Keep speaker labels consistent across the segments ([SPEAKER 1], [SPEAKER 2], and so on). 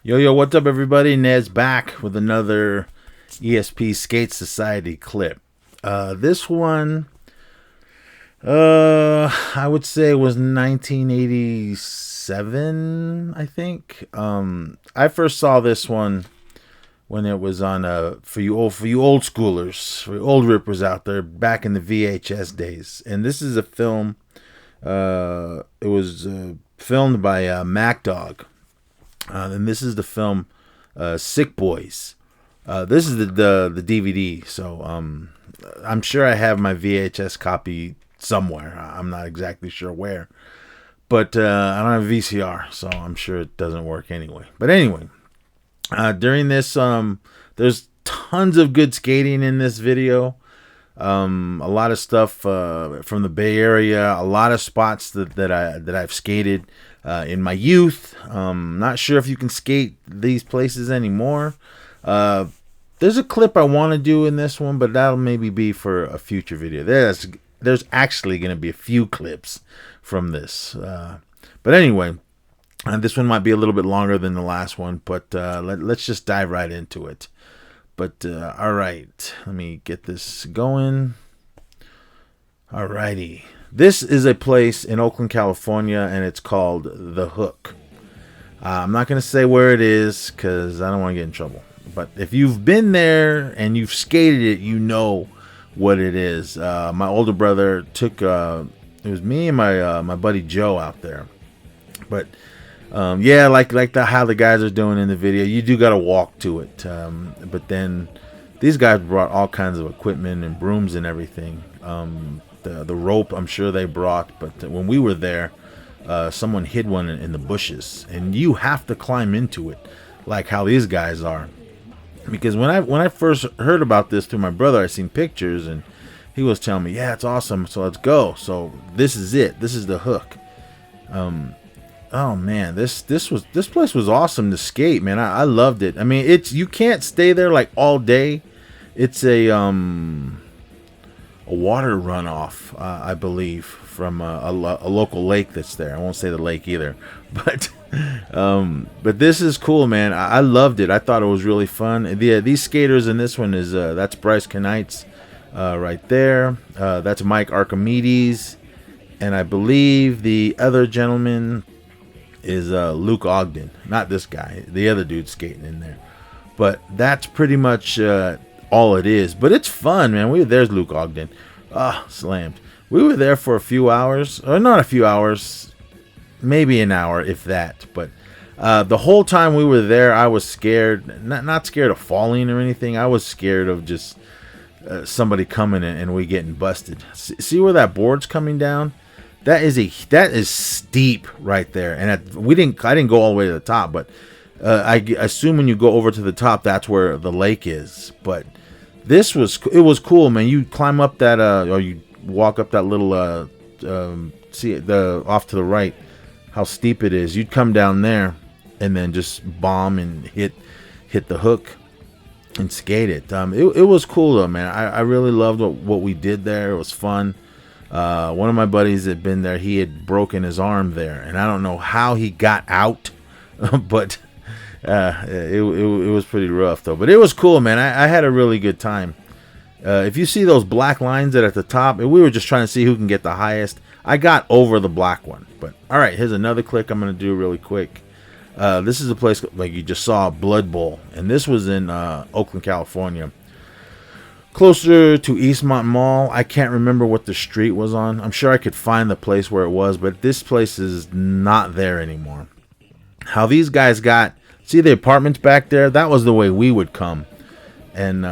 [SPEAKER 1] Yo, what's up, everybody? Ned's back with another ESP Sk8Society clip. This one, I would say was 1987, I think. I first saw this one when it was on, for you old schoolers, for you old rippers out there, back in the VHS days. And this is a film, it was filmed by Mack, Dawg. And this is the film Sick Boys. This is the DVD, so I'm sure I have my VHS copy somewhere. I'm not exactly sure where, but I don't have VCR, so I'm sure it doesn't work anyway. But anyway, during this, there's tons of good skating in this video. A lot of stuff from the Bay Area, a lot of spots that I've skated in my youth. Not sure if you can skate these places anymore. There's a clip I want to do in this one, but that'll maybe be for a future video. There's actually going to be a few clips from this. But anyway, this one might be a little bit longer than the last one, but let's just dive right into it. But all right, let me get this going. All righty. This is a place in Oakland, California, and it's called The Hook. I'm not going to say where it is because I don't want to get in trouble. But if you've been there and you've skated it, you know what it is. My older brother took, it was me and my buddy Joe out there. But yeah, like how the guys are doing in the video, you do got to walk to it. But then these guys brought all kinds of equipment and brooms and everything. The rope, I'm sure they brought, but when we were there, someone hid one in the bushes, and you have to climb into it, like how these guys are. Because when I first heard about this through my brother, I seen pictures, and he was telling me, "Yeah, it's awesome. So let's go." So this is it. This is The Hook. Oh man, this place was awesome to skate, man. I loved it. I mean, you can't stay there like all day. It's a water runoff, I believe, from a local lake that's there. I won't say the lake either, but this is cool, man. I loved it. I thought it was really fun. These skaters in this one is that's Bryce Knights, right there. That's Mike Archimedes, and I believe the other gentleman is Luke Ogden. Not this guy, the other dude skating in there. But that's pretty much all it is. But it's fun, man. There's Luke Ogden. Slammed. We were there for a few hours, or not a few hours, maybe an hour, if that. But the whole time we were there, I was scared. Not scared of falling or anything. I was scared of just somebody coming in and we getting busted. See where that board's coming down? That is steep right there. And I didn't go all the way to the top, but I assume when you go over to the top, that's where the lake is. But it was cool, man. You climb up that or you walk up that little see the off to the right, how steep it is. You'd come down there and then just bomb and hit the hook and skate it. It was cool though, man. I really loved what we did there. It was fun. One of my buddies had been there. He had broken his arm there, and I don't know how he got out, but it was pretty rough though. But it was cool, man. I had a really good time. If you see those black lines that are at the top, we were just trying to see who can get the highest. I got over the black one. But all right, here's another clip I'm gonna do really quick. This is a place like you just saw, Blood Bowl, and this was in Oakland, California, closer to Eastmont Mall. I can't remember what the street was on. I'm sure I could find the place where it was, but this place is not there anymore. How these guys see the apartments back there? That was the way we would come. And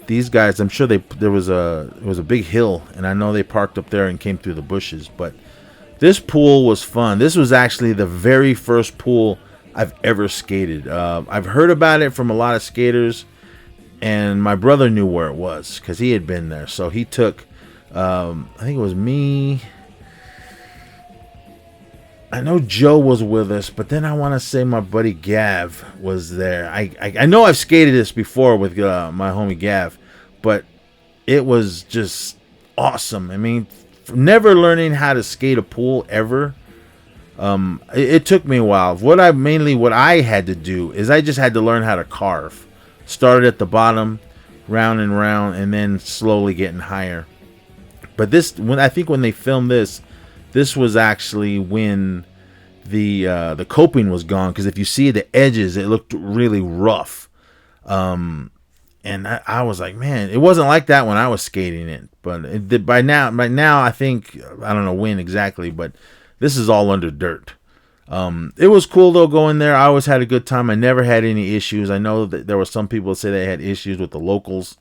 [SPEAKER 1] these guys, I'm sure it was a big hill, and I know they parked up there and came through the bushes. But this pool was fun. This was actually the very first pool I've ever skated. I've heard about it from a lot of skaters, and my brother knew where it was because he had been there. So he took, I think it was me. I know Joe was with us, but then I want to say my buddy Gav was there. I know I've skated this before with my homie Gav, but it was just awesome. I mean, never learning how to skate a pool ever. It took me a while. What I had to do is I just had to learn how to carve. Started at the bottom, round and round, and then slowly getting higher. But when they filmed this was actually when the coping was gone, because if you see the edges, it looked really rough. And I was like, man, it wasn't like that when I was skating it. But by now, I think, I don't know when exactly, but this is all under dirt. It was cool though going there. I always had a good time. I never had any issues. I know that there were some people that say they had issues with the locals,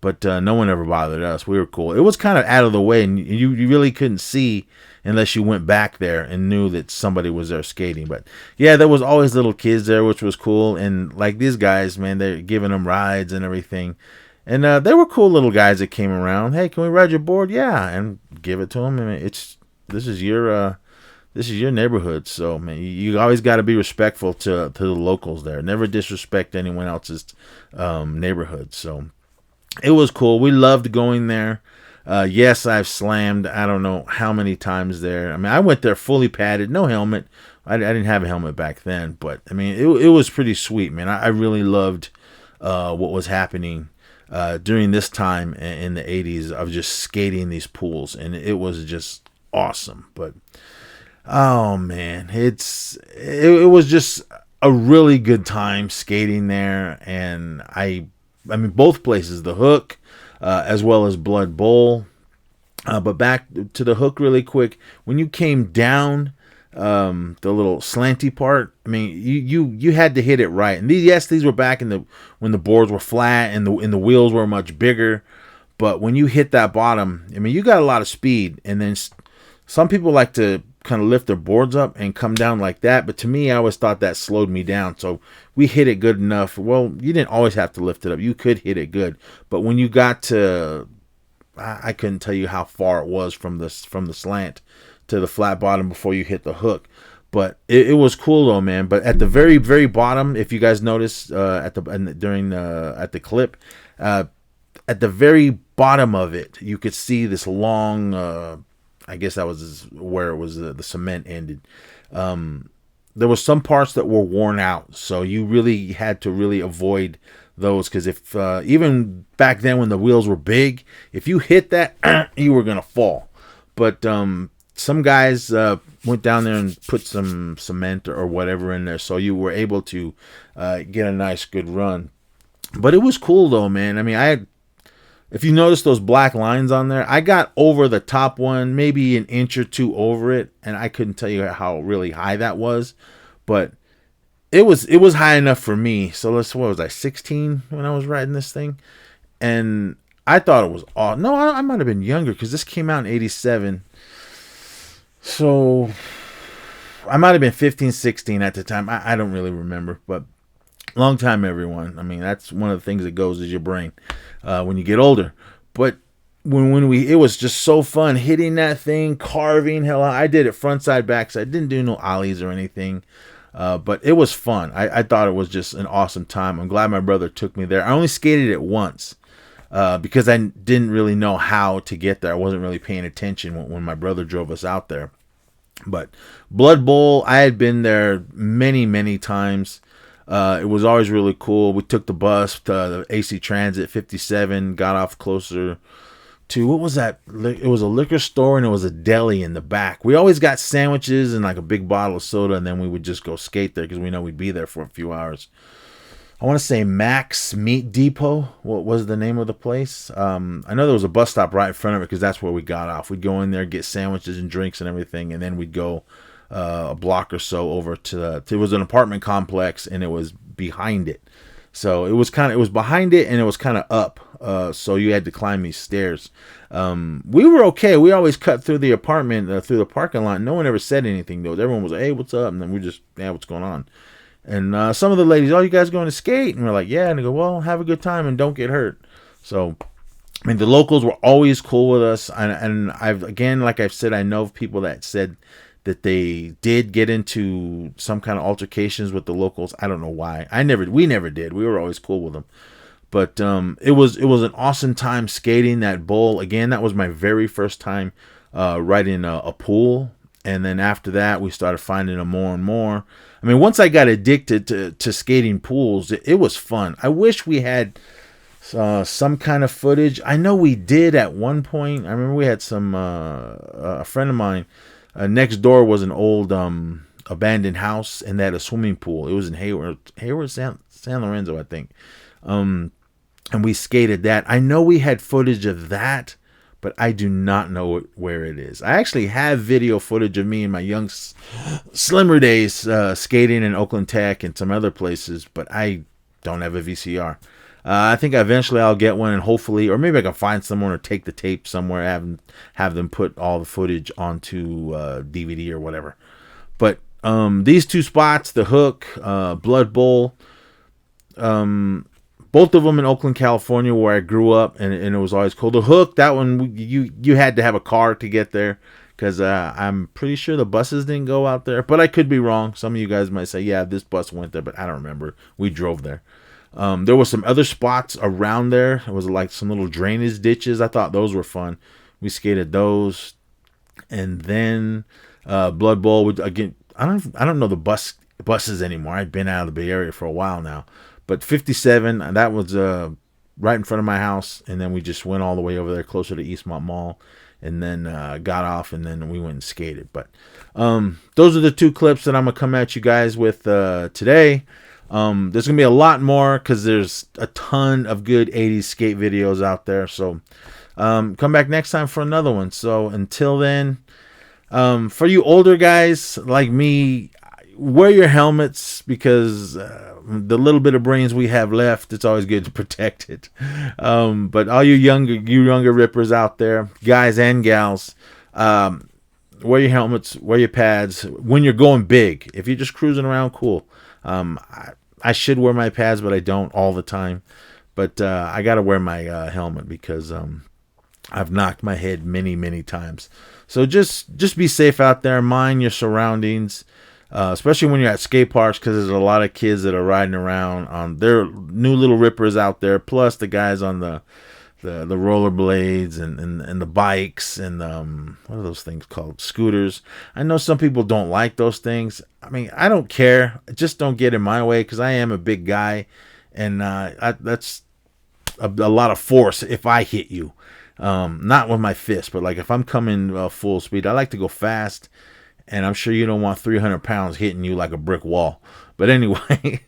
[SPEAKER 1] but no one ever bothered us. We were cool. It was kind of out of the way, and you really couldn't see unless you went back there and knew that somebody was there skating. But yeah, there was always little kids there, which was cool. And like these guys, man, they're giving them rides and everything. And they were cool little guys that came around. Hey, can we ride your board? Yeah, and give it to them. I mean, this is your neighborhood, so man, you always got to be respectful to the locals there. Never disrespect anyone else's neighborhood. So it was cool. We loved going there. Yes, I've slammed I don't know how many times there. I mean, I went there fully padded, no helmet. I didn't have a helmet back then, but I mean, it was pretty sweet, man. I really loved what was happening during this time in the 80s of just skating these pools, and it was just awesome. But oh man, it was just a really good time skating there. And I mean, both places, the Hook as well as Blood Bowl. But back to the Hook really quick. When you came down the little slanty part, I mean, you had to hit it right. And these were back when the boards were flat and the wheels were much bigger. But when you hit that bottom, I mean, you got a lot of speed. And then some people like to kind of lift their boards up and come down like that, but to me, I always thought that slowed me down. So we hit it good enough. Well, you didn't always have to lift it up. You could hit it good, but when you got to, I couldn't tell you how far it was from the slant to the flat bottom before you hit the Hook. But it was cool though, man. But at the very, very bottom, if you guys noticed at the clip, at the very bottom of it, you could see this long. I guess that was where it was the cement ended. There were some parts that were worn out, so you really had to really avoid those, because if even back then when the wheels were big, if you hit that, you were gonna fall. But some guys went down there and put some cement or whatever in there, so you were able to get a nice good run. But it was cool though, man. I mean, if you notice those black lines on there, I got over the top one, maybe an inch or two over it, and I couldn't tell you how really high that was, but it was high enough for me. So what was I, 16 when I was riding this thing? And I thought it was awesome. No, I might have been younger, because this came out in 87. So I might have been 15, 16 at the time. I don't really remember, but long time, everyone. I mean, that's one of the things that goes is your brain when you get older. But it was just so fun hitting that thing, carving. Hell, I did it front side, back side. I didn't do no ollies or anything, but it was fun. I thought it was just an awesome time. I'm glad my brother took me there. I only skated it once because I didn't really know how to get there. I wasn't really paying attention when my brother drove us out there. But Blood Bowl, I had been there many, many times. It was always really cool. We took the bus to the AC Transit 57, got off closer to, what was that? It was a liquor store and it was a deli in the back. We always got sandwiches and like a big bottle of soda, and then we would just go skate there because we know we'd be there for a few hours. I want to say Mack's Meat Depot. What was the name of the place? I know there was a bus stop right in front of it because that's where we got off. We'd go in there, get sandwiches and drinks and everything, and then we'd go a block or so over to it was an apartment complex, and it was behind it. So it was behind it, and it was kind of up. So you had to climb these stairs. We were okay. We always cut through the apartment, through the parking lot. No one ever said anything though. Everyone was like, "Hey, what's up?" And then we just, "Yeah, what's going on?" And some of the ladies, "Oh, you guys going to skate?" And we're like, "Yeah." And they go, "Well, have a good time and don't get hurt." So, I mean, the locals were always cool with us. And like I've said, I know of people that said that they did get into some kind of altercations with the locals. I don't know why. We never did. We were always cool with them. But it was an awesome time skating that bowl. Again, that was my very first time riding a pool. And then after that, we started finding them more and more. I mean, once I got addicted to skating pools, it was fun. I wish we had some kind of footage. I know we did at one point. I remember we had some, a friend of mine, next door was an old abandoned house, and they had a swimming pool. It was in Hayward, San Lorenzo, I think. And we skated that. I know we had footage of that, but I do not know where it is. I actually have video footage of me in my young, slimmer days skating in Oakland Tech and some other places, but I don't have a VCR. I think eventually I'll get one, and hopefully, or maybe I can find someone or take the tape somewhere, have them put all the footage onto DVD or whatever. But these two spots, the Hook, Blood Bowl, both of them in Oakland, California, where I grew up, and it was always cool. The Hook, that one, you had to have a car to get there, because I'm pretty sure the buses didn't go out there, but I could be wrong. Some of you guys might say, yeah, this bus went there, but I don't remember. We drove there. There were some other spots around there. It was like some little drainage ditches. I thought those were fun. We skated those, and then Blood Bowl. Again, I don't know the buses anymore. I've been out of the Bay Area for a while now, but 57. That was right in front of my house, and then we just went all the way over there, closer to Eastmont Mall, and then got off, and then we went and skated. But those are the two clips that I'm gonna come at you guys with today. There's gonna be a lot more, because there's a ton of good 80s skate videos out there. So come back next time for another one. So until then, for you older guys like me, wear your helmets, because the little bit of brains we have left, it's always good to protect it. But all you younger rippers out there, guys and gals, wear your helmets, wear your pads when you're going big. If you're just cruising around, cool. I should wear my pads, but I don't all the time. But I got to wear my helmet, because I've knocked my head many, many times. So just be safe out there. Mind your surroundings, especially when you're at skate parks, because there's a lot of kids that are riding around on their new little rippers out there, plus the guys on the rollerblades and the bikes and what are those things called? Scooters. I know some people don't like those things. I mean, I don't care. Just don't get in my way, because I am a big guy, and that's a lot of force if I hit you. Not with my fist, but like if I'm coming full speed, I like to go fast, and I'm sure you don't want 300 pounds hitting you like a brick wall. But anyway,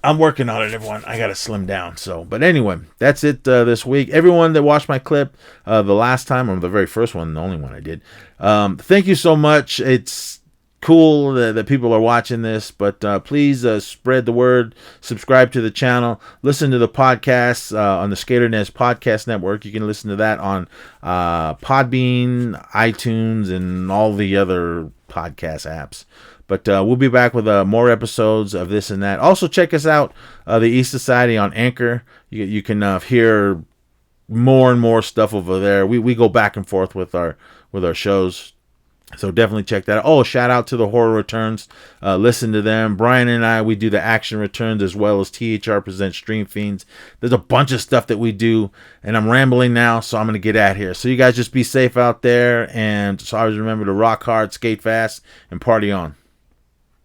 [SPEAKER 1] I'm working on it, everyone. I got to slim down. So, but anyway, that's it this week. Everyone that watched my clip the last time, or the very first one, the only one I did, thank you so much. It's cool that people are watching this, but please spread the word, subscribe to the channel, listen to the podcasts on the Skater Nest Podcast Network. You can listen to that on Podbean, iTunes, and all the other podcast apps. But we'll be back with more episodes of this and that. Also, check us out, the Sk8Society on Anchor. You can hear more and more stuff over there. We go back and forth with our shows. So definitely check that out. Oh, shout out to the Horror Returns. Listen to them. Brian and I, we do the Action Returns, as well as THR Presents Stream Fiends. There's a bunch of stuff that we do, and I'm rambling now, so I'm going to get out here. So you guys just be safe out there, and so always remember to rock hard, skate fast, and party on.